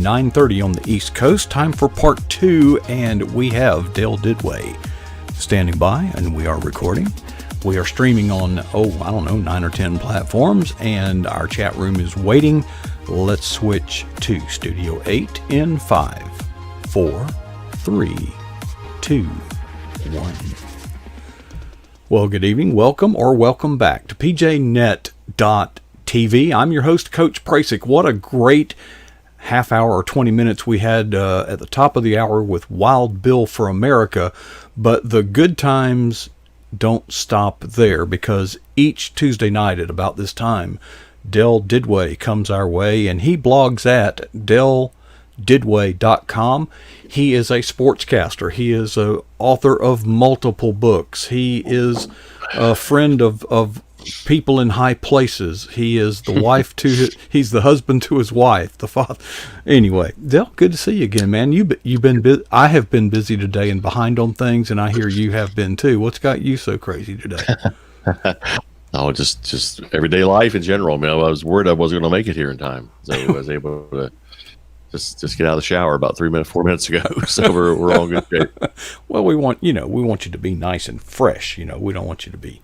9:30 on the East Coast. Time for part 2, and we have Dale Didway standing by, and we are recording. We are streaming on, 9 or 10 platforms, and our chat room is waiting. Let's switch to Studio 8 in 5, 4, 3, 2, 1. Well, good evening, welcome or welcome back to pjnet.tv. I'm your host, Coach Prasic. What a great half hour or 20 minutes we had at the top of the hour with Wild Bill for America. But the good times don't stop there, because each Tuesday night at about this time, Dale Didway comes our way, and he blogs at DaleDidway.com. He is a sportscaster. He is a author of multiple books. He is a friend of people in high places. He is the wife to he's the husband to his wife, the father. Anyway, Dale, good to see you again, man. You've been I have been busy today and behind on things, and I hear you have been too. What's got you so crazy today? Oh, just everyday life in general. I mean, I was worried I wasn't going to make it here in time, so I was able to just get out of the shower about 4 minutes ago. So we're all good shape. Well, we want you to be nice and fresh. We don't want you to be,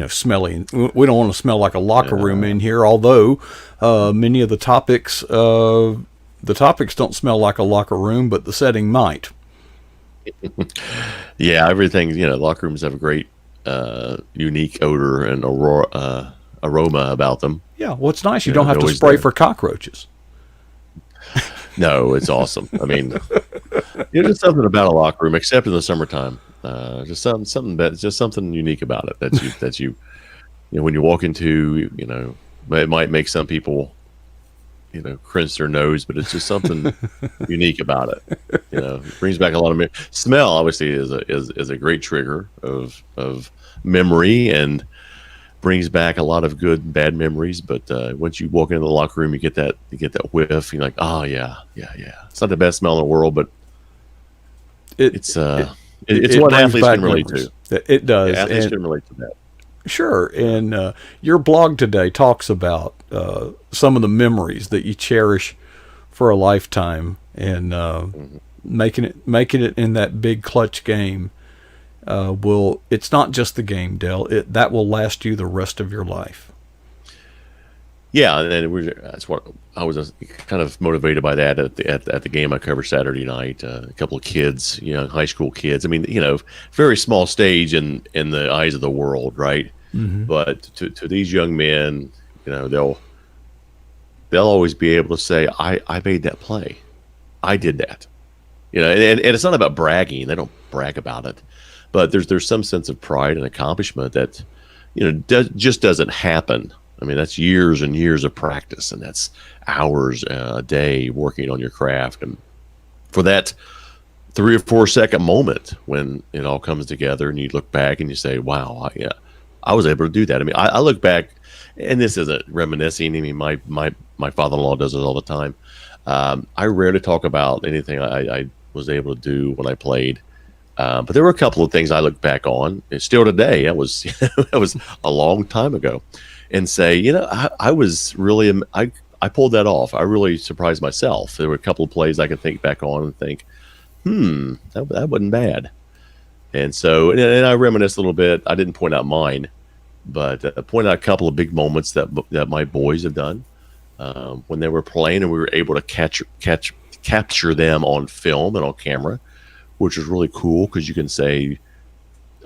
smelly. We don't want to smell like a locker room in here. Although many of the topics don't smell like a locker room, but the setting might. Yeah, everything. Locker rooms have a great unique odor and aroma about them. Yeah, well, it's nice. You don't have to spray for cockroaches. No, it's awesome. I mean, there's something about a locker room, except in the summertime. Just something unique about it that you when you walk into, it might make some people, cringe their nose, but it's just something unique about it. It brings back a lot of smell. Obviously, is a great trigger of memory and brings back a lot of good and bad memories. But once you walk into the locker room, you get that whiff. You're like, oh yeah. It's not the best smell in the world, but it's what athletes can relate to. It does. Yeah, athletes can relate to that. Sure. And your blog today talks about some of the memories that you cherish for a lifetime, and making it in that big clutch game. It's not just the game, Dale. That will last you the rest of your life. Yeah, and that's what I was kind of motivated by that at the game I covered Saturday night. A couple of kids, high school kids. I mean, very small stage in the eyes of the world, right? Mm-hmm. But to these young men, they'll always be able to say, I made that play, I did that. And it's not about bragging. They don't brag about it. But there's some sense of pride and accomplishment that, just doesn't happen. I mean, that's years and years of practice, and that's hours a day working on your craft. And for that 3 or 4 second moment when it all comes together and you look back and you say, wow, I was able to do that. I mean, I look back, and this isn't reminiscing. I mean, my father-in-law does it all the time. I rarely talk about anything I was able to do when I played. But there were a couple of things I look back on, and still today, that was a long time ago, and say, I was really, I pulled that off. I really surprised myself. There were a couple of plays I could think back on and think, that wasn't bad. And so, and I reminisce a little bit. I didn't point out mine, but point out a couple of big moments that my boys have done when they were playing, and we were able to capture them on film and on camera, which is really cool, because you can say,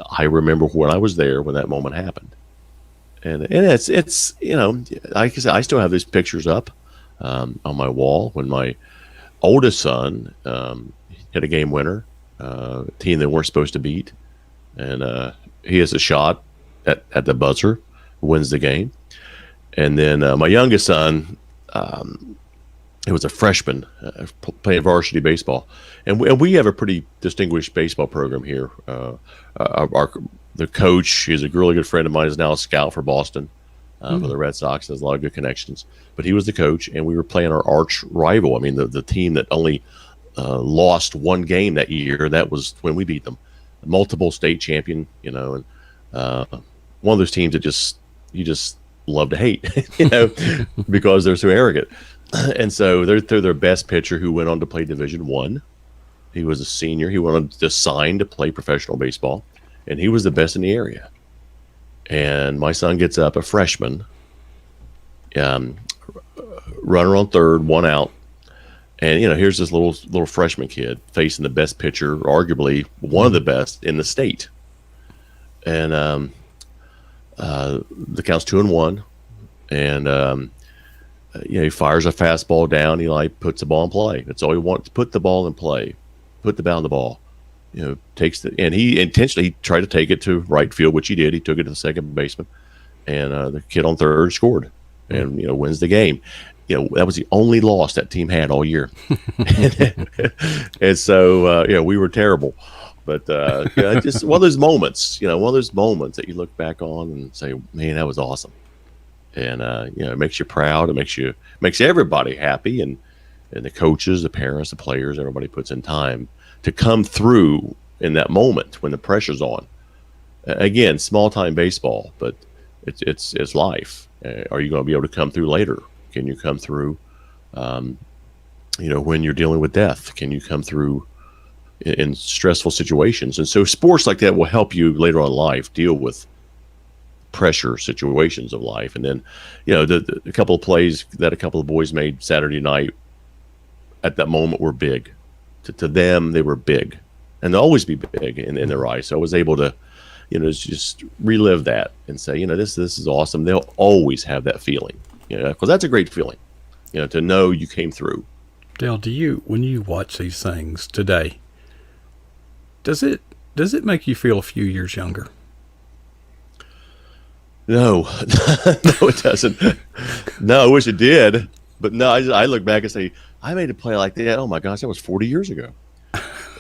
I remember when I was there when that moment happened. And it's like I said, I still have these pictures up on my wall when my oldest son hit a game winner, team they weren't supposed to beat. And he has a shot at the buzzer, wins the game. And then my youngest son, it was a freshman playing varsity baseball, and we have a pretty distinguished baseball program here. The coach, he's a really good friend of mine, is now a scout for Boston for the Red Sox. Has a lot of good connections, but he was the coach, and we were playing our arch rival. I mean, the team that only lost one game that year. That was when we beat them, multiple state champion. And one of those teams that you just love to hate, because they're so arrogant. And so they're their best pitcher who went on to play Division One. He was a senior. He went on to sign to play professional baseball, and he was the best in the area. And my son gets up, a freshman, runner on third, one out. And, here's this little freshman kid facing the best pitcher, arguably one of the best in the state. And the count's 2-1. And, he fires a fastball down. He puts the ball in play. That's all he wants, put the ball in play, put the bat on the ball. And he intentionally tried to take it to right field, which he did. He took it to the second baseman, and the kid on third scored, and wins the game. That was the only loss that team had all year, and so we were terrible. But just one of those moments, that you look back on and say, man, that was awesome. And it makes you proud. It makes everybody happy, and the coaches, the parents, the players, everybody puts in time to come through in that moment when the pressure's on. Again, small time baseball, but it's life. Are you going to be able to come through later? Can you come through, when you're dealing with death? Can you come through in stressful situations? And so sports like that will help you later on in life deal with pressure situations of life. And then, the couple of plays that a couple of boys made Saturday night at that moment were big. To them, they were big, and they'll always be big in their eyes. So I was able to, just relive that and say, this is awesome. They'll always have that feeling, because that's a great feeling, to know you came through. Dale, when you watch these things today, does it make you feel a few years younger? No, no, it doesn't. No, I wish it did, but no, I look back and say, I made a play like that. Oh my gosh, that was 40 years ago,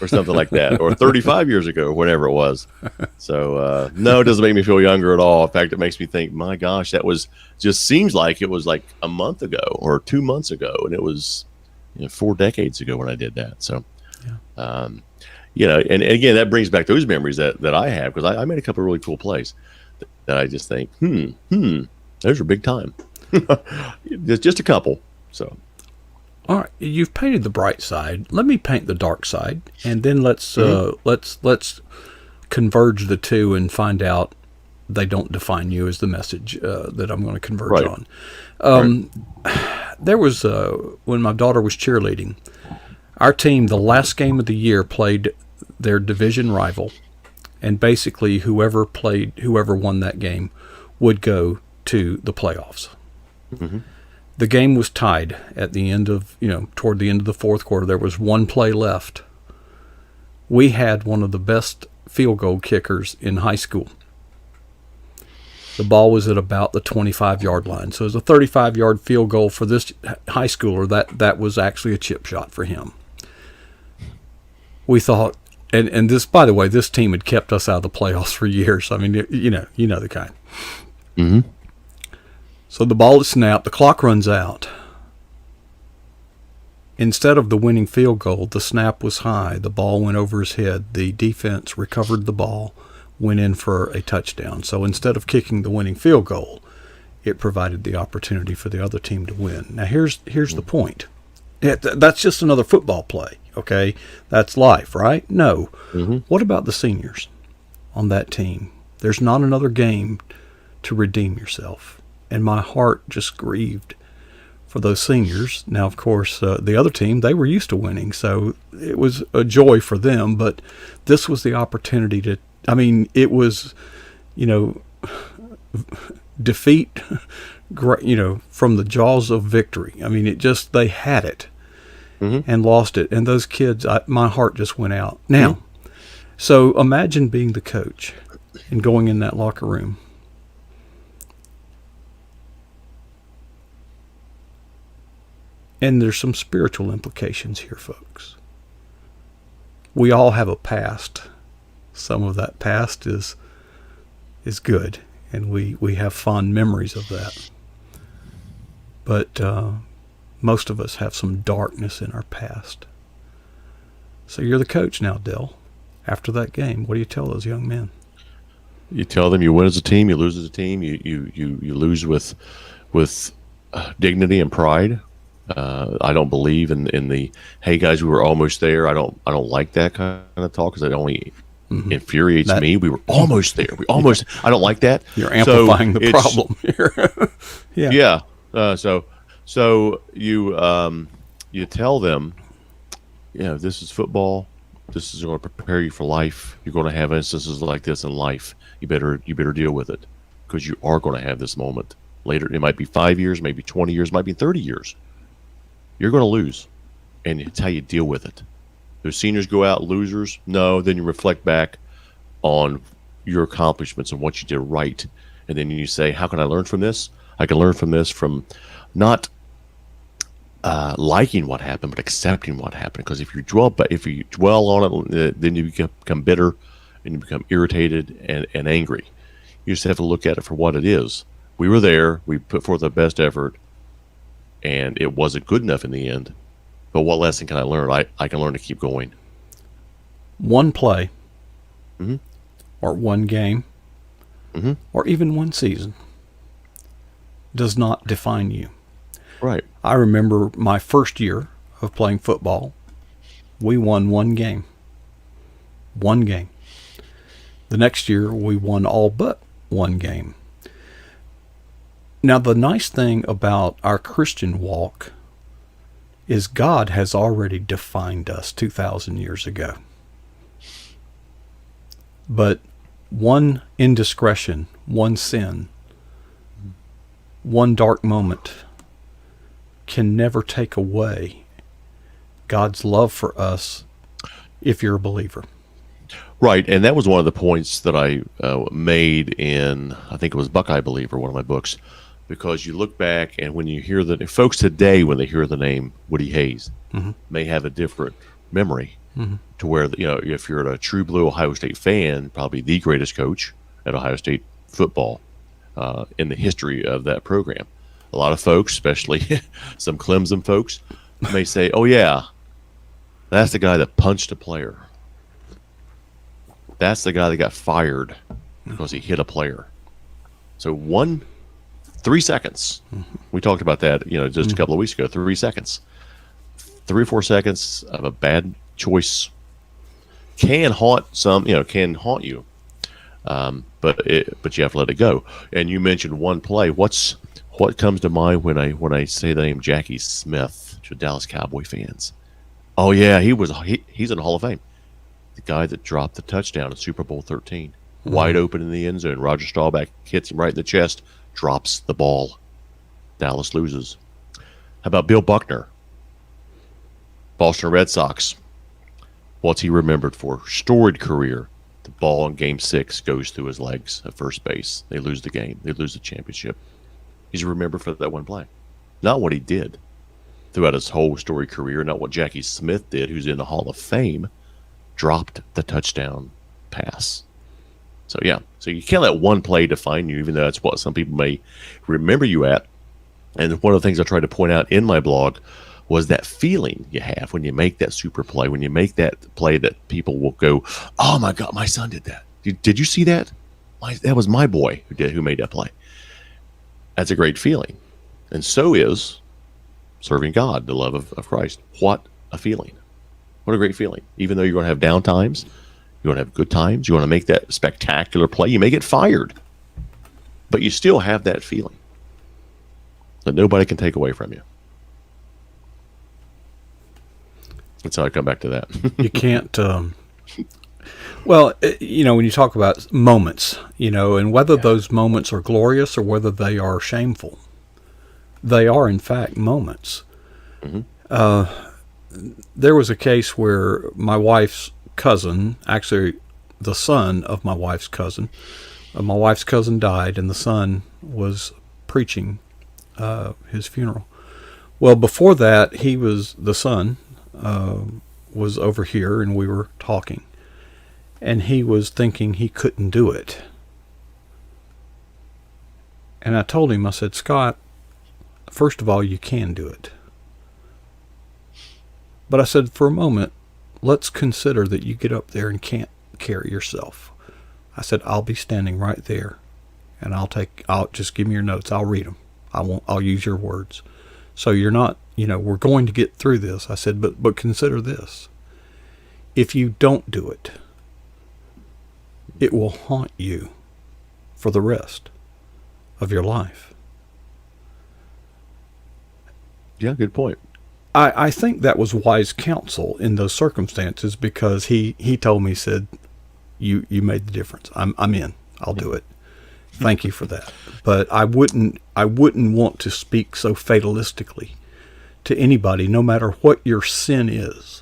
or something like that, or 35 years ago, or whatever it was. So no, it doesn't make me feel younger at all. In fact, it makes me think, my gosh, that was just seems like it was like a month ago or 2 months ago, and it was 4 decades ago when I did that. So, and again, that brings back those memories that I have, because I made a couple of really cool plays that I just think, those are big time. just a couple. So. All right, you've painted the bright side. Let me paint the dark side, and then let's converge the two and find out they don't define you, as the message that I'm going to converge on. There was when my daughter was cheerleading, our team, the last game of the year, played their division rival, and basically whoever won that game would go to the playoffs. Mm-hmm. The game was tied at the end of, toward the end of the fourth quarter. There was one play left. We had one of the best field goal kickers in high school. The ball was at about the 25-yard line. So it was a 35-yard field goal for this high schooler. That was actually a chip shot for him. We thought, and this, by the way, this team had kept us out of the playoffs for years. I mean, you know the kind. Mm-hmm. So the ball is snapped, the clock runs out. Instead of the winning field goal, the snap was high, the ball went over his head, the defense recovered the ball, went in for a touchdown. So instead of kicking the winning field goal, it provided the opportunity for the other team to win. Now here's the point. That's just another football play, okay? That's life, right? No. Mm-hmm. What about the seniors on that team? There's not another game to redeem yourself. And my heart just grieved for those seniors. Now, of course, the other team, they were used to winning, so it was a joy for them. But this was the opportunity to, it was, defeat, from the jaws of victory. They had it and lost it. And those kids, my heart just went out. Now, so imagine being the coach and going in that locker room. And there's some spiritual implications here, folks. We all have a past. Some of that past is good, and we have fond memories of that. But most of us have some darkness in our past. So you're the coach now, Dell. After that game, what do you tell those young men? You tell them you win as a team, you lose as a team. You lose with dignity and pride. I don't believe in the "Hey guys, we were almost there." I don't like that kind of talk because it only infuriates me. We were almost there. We almost. I don't like that. You're amplifying the problem here. Yeah. Yeah. So you tell them, this is football. This is going to prepare you for life. You're going to have instances like this in life. You better deal with it, because you are going to have this moment later. It might be 5 years, maybe 20 years, might be 30 years. You're going to lose, and it's how you deal with it. Those seniors go out losers? No. Then you reflect back on your accomplishments and what you did right, and then you say, how can I learn from this? I can learn from this from not liking what happened, but accepting what happened. Because if you dwell on it, then you become bitter, and you become irritated and angry. You just have to look at it for what it is. We were there. We put forth our best effort, and it wasn't good enough in the end. But what lesson can I learn? I can learn to keep going. One play, or one game, or even one season does not define you. Right. I remember my first year of playing football. We won one game. One game. The next year, we won all but one game. Now, the nice thing about our Christian walk is God has already defined us 2,000 years ago. But one indiscretion, one sin, one dark moment can never take away God's love for us if you're a believer. Right, and that was one of the points that I made in, I think it was Buckeye Believer, one of my books, because you look back and when you hear folks today, when they hear the name Woody Hayes, may have a different memory to where, if you're a true blue Ohio State fan, probably the greatest coach at Ohio State football in the history of that program. A lot of folks, especially some Clemson folks, may say, oh yeah, that's the guy that punched a player. That's the guy that got fired because he hit a player. So 3 seconds. We talked about that, just a couple of weeks ago. 3 seconds, 3 or 4 seconds of a bad choice can haunt you. But you have to let it go. And you mentioned one play. What comes to mind when I say the name Jackie Smith to Dallas Cowboy fans? Oh yeah, he's in the Hall of Fame. The guy that dropped the touchdown in Super Bowl 13, wide open in the end zone. Roger Staubach hits him right in the chest, drops the ball. Dallas loses. How about Bill Buckner? Boston Red Sox. What's he remembered for? Storied career. The ball in Game 6 goes through his legs at first base. They lose the game. They lose the championship. He's remembered for that one play. Not what he did throughout his whole storied career, not what Jackie Smith did, who's in the Hall of Fame, dropped the touchdown pass. So you can't let one play define you, even though that's what some people may remember you at. And one of the things I tried to point out in my blog was that feeling you have when you make that super play, when you make that play that people will go, oh my God, my son did that. Did you see that? That was my boy who made that play. That's a great feeling. And so is serving God, the love of Christ. What a feeling. What a great feeling. Even though you're going to have down times, you're going to have good times, you want to make that spectacular play, you may get fired, but you still have that feeling that nobody can take away from you. That's how I come back to that. You can't, well, when you talk about moments, and whether those moments are glorious or whether they are shameful, they are in fact moments. There was a case where my wife's cousin, actually the son of my wife's cousin died, and the son was preaching his funeral. Well, before that, the son was over here, and we were talking, and he was thinking he couldn't do it. And I told him, I said, Scott, first of all, you can do it. But I said, for a moment, let's consider that you get up there and can't carry yourself. I said, I'll be standing right there, and I'll just give me your notes. I'll read them. I'll use your words. So you're not we're going to get through this. I said, but consider this. If you don't do it, it will haunt you for the rest of your life. Yeah, good point. I think that was wise counsel in those circumstances, because he told me, he said, you made the difference. I'm in. I'll do it. Thank you for that. But I wouldn't want to speak so fatalistically to anybody, no matter what your sin is.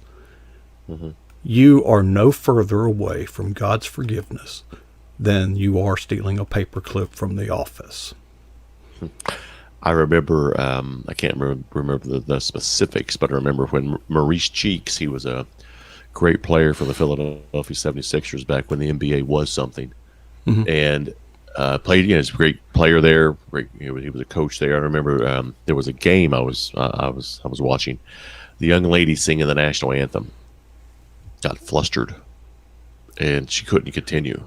Mm-hmm. You are no further away from God's forgiveness than you are stealing a paperclip from the office. I remember, I can't remember the specifics, but I remember when Maurice Cheeks, he was a great player for the Philadelphia 76ers back when the NBA was something, Mm-hmm. and played. He's a great player there. He was a coach there. I remember there was a game I was watching. The young lady singing the national anthem got flustered, and she couldn't continue,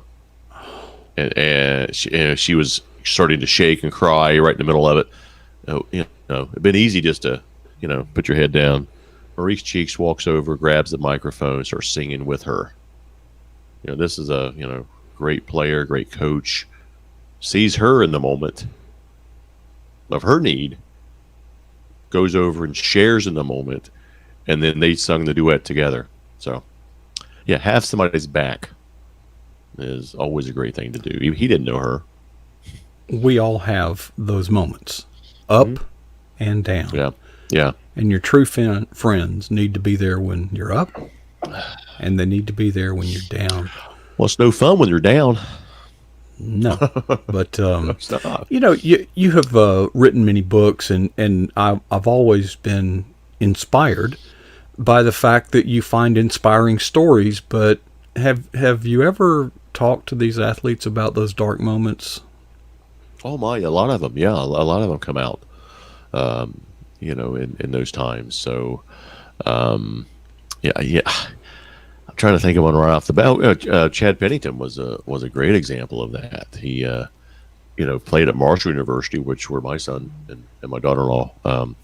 and she was starting to shake and cry right in the middle of it. It'd been easy just to, put your head down. Maurice Cheeks walks over, grabs the microphone, starts singing with her. This is a, great player, great coach, sees her in the moment of her need, goes over and shares in the moment, and then they sung the duet together. So, yeah, have somebody's back is always a great thing to do. He didn't know her. We all have those moments, up and down. Yeah, yeah. And your true friends need to be there when you're up, and they need to be there when you're down. Well, it's no fun when you're down. No, but It's not. you have written many books, and I've always been inspired by the fact that you find inspiring stories. But have you ever talked to these athletes about those dark moments? Oh my, a lot of them. Yeah, a lot of them come out, in those times. So, yeah. I'm trying to think of one right off the bat. Chad Pennington was a great example of that. He, played at Marshall University, which where my son and my daughter-in-law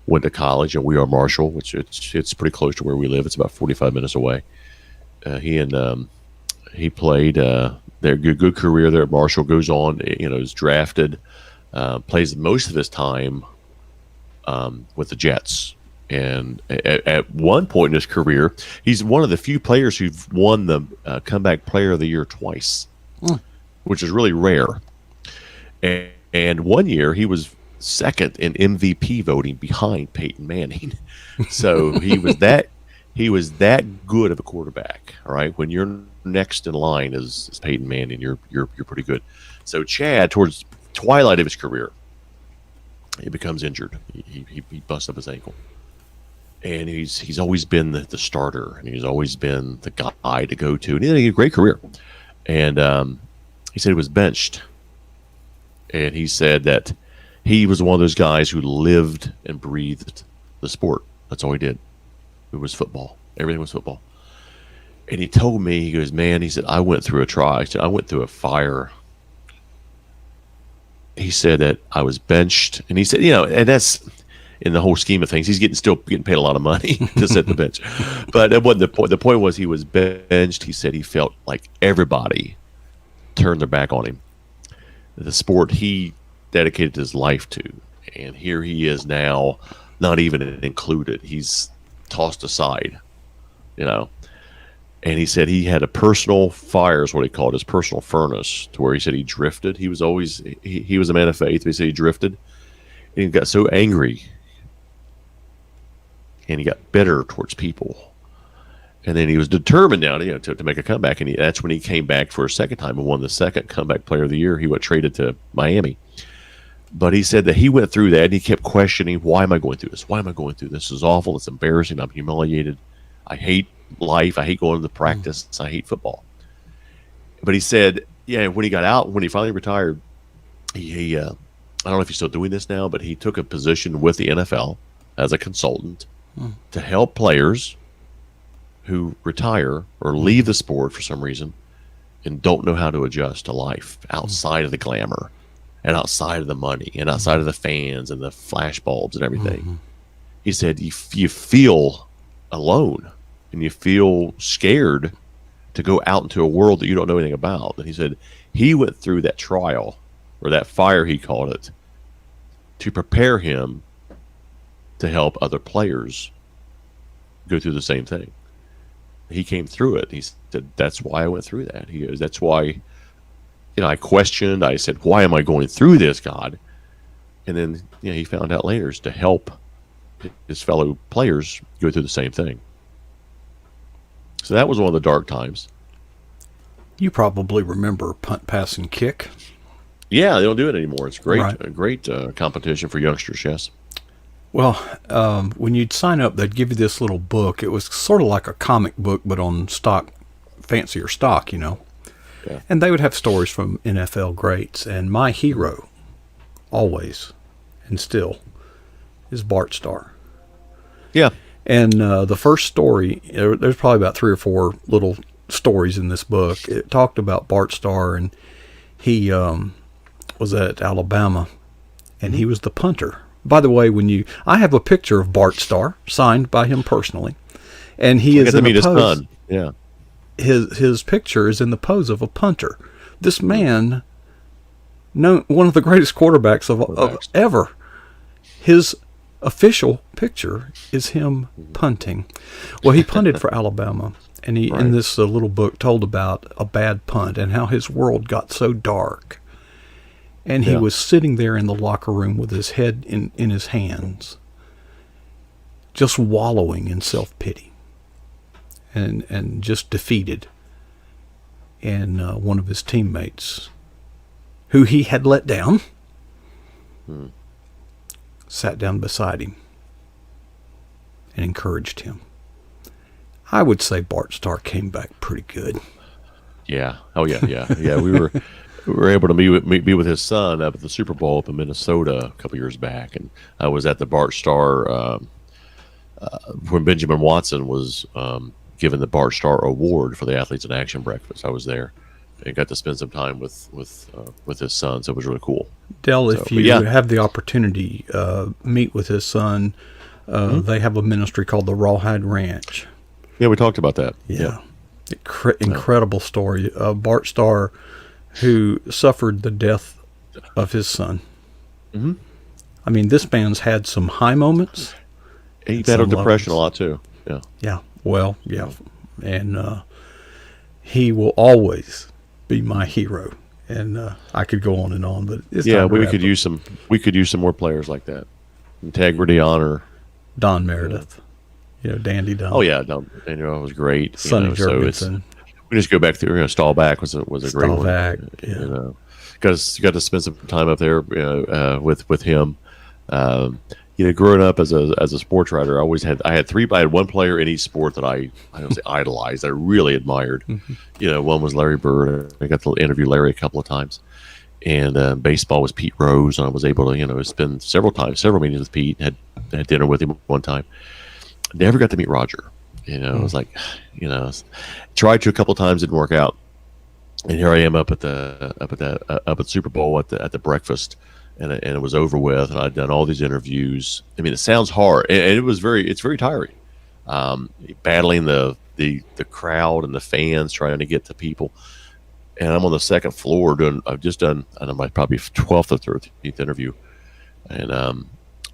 went to college, and we are Marshall, which it's pretty close to where we live. It's about 45 minutes away. He played their good career there at Marshall. Goes on, is drafted, plays most of his time with the Jets. And at one point in his career, he's one of the few players who've won the Comeback Player of the Year twice, which is really rare. And one year he was second in MVP voting behind Peyton Manning. So he was that good of a quarterback. All right, when you're next in line is Peyton Manning, you're pretty good. So Chad, towards twilight of his career, he becomes injured. He busts up his ankle. And he's always been the starter, and he's always been the guy to go to. And he had a great career. And he said he was benched. And he said that he was one of those guys who lived and breathed the sport. That's all he did. It was football. Everything was football. And he told me, he goes, man, he said, I went through a trial. He said, I went through a fire. He said that I was benched. And he said, and that's... in the whole scheme of things, he's still getting paid a lot of money to sit the bench. But that wasn't the point. The point was he was benched. He said he felt like everybody turned their back on him. The sport he dedicated his life to. And here he is now, not even included. He's tossed aside, And he said he had a personal fire, is what he called his personal furnace, to where he said he drifted. He was always, he was a man of faith, but he said he drifted. And he got so angry. And he got bitter towards people, and then he was determined now to make a comeback. And that's when he came back for a second time and won the second Comeback Player of the Year. He got traded to Miami, but he said that he went through that and he kept questioning, "Why am I going through this? Why am I going through this? This is awful. It's embarrassing. I'm humiliated. I hate life. I hate going to the practice. I hate football." But he said, when he got out, when he finally retired, he I don't know if he's still doing this now, but he took a position with the NFL as a consultant to help players who retire or leave the sport for some reason and don't know how to adjust to life outside of the glamour and outside of the money and outside of the fans and the flash bulbs and everything. he said, you feel alone and you feel scared to go out into a world that you don't know anything about. And he said he went through that trial, or that fire, he called it, to prepare him to help other players go through the same thing. He came through it. He said, that's why I went through that. He goes, that's why, I questioned. I said, why am I going through this, God? And then, he found out later is to help his fellow players go through the same thing. So that was one of the dark times. You probably remember punt, pass, and kick. Yeah, they don't do it anymore. It's great, Right. a great competition for youngsters, yes. Well, when you'd sign up, they'd give you this little book. It was sort of like a comic book, but on fancier stock, Yeah. And they would have stories from NFL greats. And my hero, always and still, is Bart Starr. Yeah. And the first story, there's probably about 3 or 4 little stories in this book. It talked about Bart Starr, and he was at Alabama, and he was the punter. By the way, I have a picture of Bart Starr signed by him personally, and he is in the pose. Son. Yeah. His picture is in the pose of a punter. This man, one of the greatest quarterbacks of ever. His official picture is him punting. Well, he punted for Alabama, and he in this little book told about a bad punt and how his world got so dark. And he was sitting there in the locker room with his head in his hands, just wallowing in self-pity and just defeated. And one of his teammates, who he had let down, sat down beside him and encouraged him. I would say Bart Starr came back pretty good. Yeah. Oh, yeah, yeah. Yeah, we were able to meet with his son up at the Super Bowl up in Minnesota a couple years back, and I was at the Bart Starr when Benjamin Watson was given the Bart Starr Award for the Athletes in Action breakfast. I was there and got to spend some time with his son, so it was really cool. Dell, if you have the opportunity, meet with his son. They have a ministry called the Rawhide Ranch. Yeah, we talked about that. Yeah. Incredible story. Bart Starr, who suffered the death of his son. Mm-hmm. I mean, this man's had some high moments. He battled depression a lot, too. Yeah. Yeah. Well, yeah. And he will always be my hero. And I could go on and on, but it's we could use some more players like that. Integrity, honor. Don Meredith. Dandy Don. Oh yeah, Don. It was great. Sonny Jurgensen. We just go back through. Stahlback was a great one. Stahlback, yeah. Got to spend some time up there, with him. Growing up as a sports writer, I had one player in each sport that I don't say idolized. I really admired. Mm-hmm. One was Larry Bird. I got to interview Larry a couple of times, and baseball was Pete Rose. And I was able to spend several meetings with Pete. Had dinner with him one time. Never got to meet Roger. It was like, tried to a couple of times, didn't work out. And here I am up at the Super Bowl at the breakfast, and it was over with, and I'd done all these interviews. I mean, it sounds hard, and it's very tiring, battling the crowd and the fans, trying to get to people. And I'm on the second floor I've just done, I don't know, my probably 12th or 13th interview, and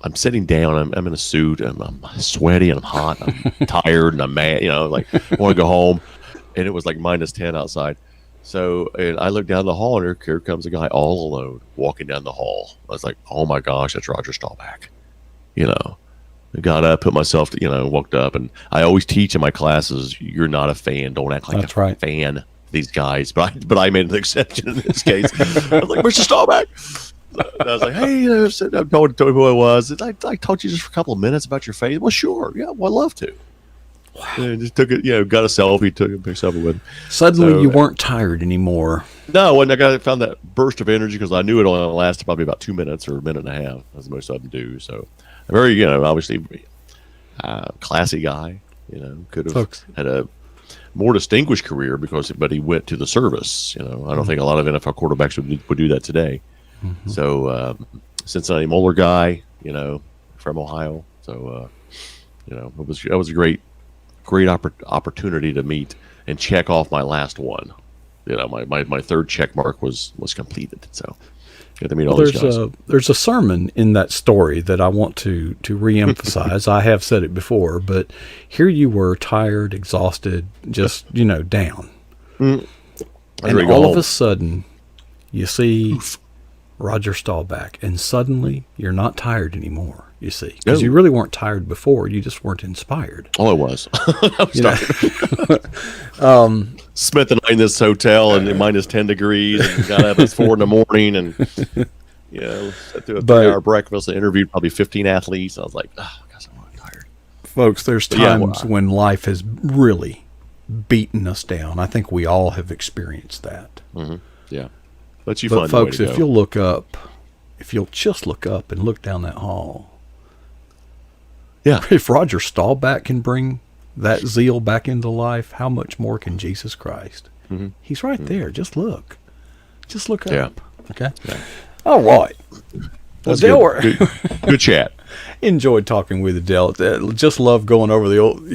I'm sitting down. I'm in a suit, and I'm sweaty, and I'm hot, and I'm tired, and I'm mad. Like I want to go home, and it was like -10 outside. So, and I look down the hall, and here comes a guy all alone walking down the hall. I was like, "Oh my gosh, that's Roger Staubach." I got up, put myself, walked up, and I always teach in my classes, "You're not a fan. Don't act like a fan." These guys, but I made an exception in this case. I was like, "Mr. Staubach." And I was like, "Hey," I told him who I was. I talked to you just for a couple of minutes about your faith. Well, sure, yeah, well, I'd love to. Wow. And just took it, got a selfie, took a picture of it with him. Suddenly, you weren't tired anymore. No, and I found that burst of energy because I knew it only lasted probably about 2 minutes or a minute and a half, as most of them do. So, a very, obviously, classy guy. Could have had a more distinguished career but he went to the service. I don't think a lot of NFL quarterbacks would do that today. Mm-hmm. So Cincinnati Moeller guy, from Ohio. So It was a great opportunity to meet and check off my last one. My third check mark was completed. So got to meet all those guys. There's a sermon in that story that I want to reemphasize. I have said it before, but here you were, tired, exhausted, just down, and all of a sudden you see Roger Staubach, and suddenly you're not tired anymore. You see, because you really weren't tired before. You just weren't inspired. Oh, I was. I was tired. Spent the night in this hotel and minus 10 degrees, and got up at 4 in the morning, and sat through a 3-hour breakfast and interviewed probably 15 athletes. I was like, oh, gosh, I'm really tired. Folks, there's times when life has really beaten us down. I think we all have experienced that. Mm-hmm. Yeah. But folks, if you'll look up, if you'll just look up and look down that hall, if Roger Staubach can bring that zeal back into life, how much more can Jesus Christ? Mm-hmm. He's right there. Just look. Just look up. Okay? Yeah. All right. That's good. Good chat. Enjoyed talking with Dale. Just love going over the old,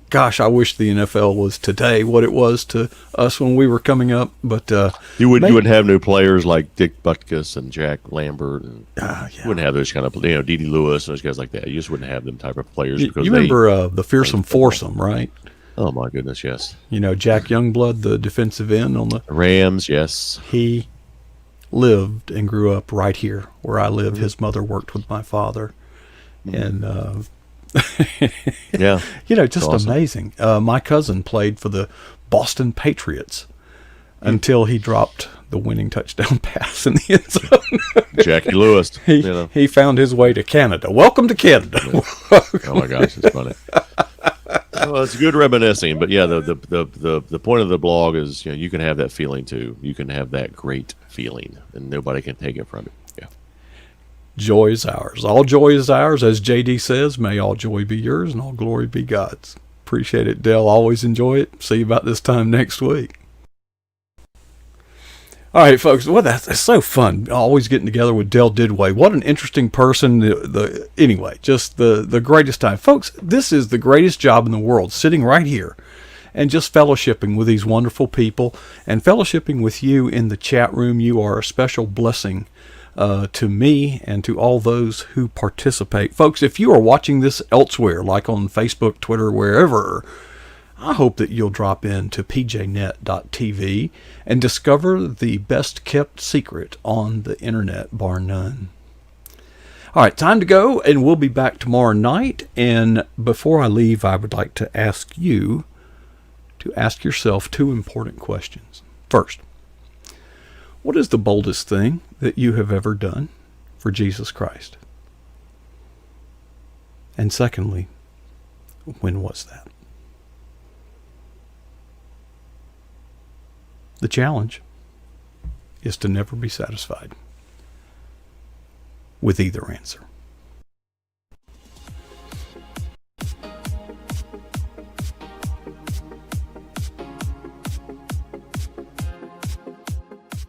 gosh, I wish the NFL was today what it was to us when we were coming up. But you wouldn't have new players like Dick Butkus and Jack Lambert. And you wouldn't have those kind of, Dede Lewis and those guys like that. You just wouldn't have them type of players. Because you remember the fearsome foursome, right? Oh, my goodness, yes. Jack Youngblood, the defensive end on the Rams, yes. He lived and grew up right here where I live. Mm-hmm. His mother worked with my father. And just awesome. Amazing. My cousin played for the Boston Patriots until he dropped the winning touchdown pass in the end zone. Jackie Lewis. He found his way to Canada. Welcome to Canada. Oh my gosh, it's funny. Well, it's good reminiscing, but the point of the blog is you can have that feeling too. You can have that great feeling, and nobody can take it from you. Yeah. Joy is ours. All joy is ours, as JD says. May all joy be yours and all glory be God's. Appreciate it, Dale. Always enjoy it. See you about this time next week. All right, folks. Well, that's so fun. Always getting together with Dale Didway. What an interesting person. Anyway, just the greatest time. Folks, this is the greatest job in the world, sitting right here and just fellowshipping with these wonderful people and fellowshipping with you in the chat room. You are a special blessing to me and to all those who participate. Folks, if you are watching this elsewhere, like on Facebook, Twitter, wherever, I hope that you'll drop in to pjnet.tv and discover the best kept secret on the internet, bar none. All right, time to go, and we'll be back tomorrow night. And before I leave, I would like to ask you to ask yourself 2 important questions. First, what is the boldest thing that you have ever done for Jesus Christ? And secondly, when was that? The challenge is to never be satisfied with either answer.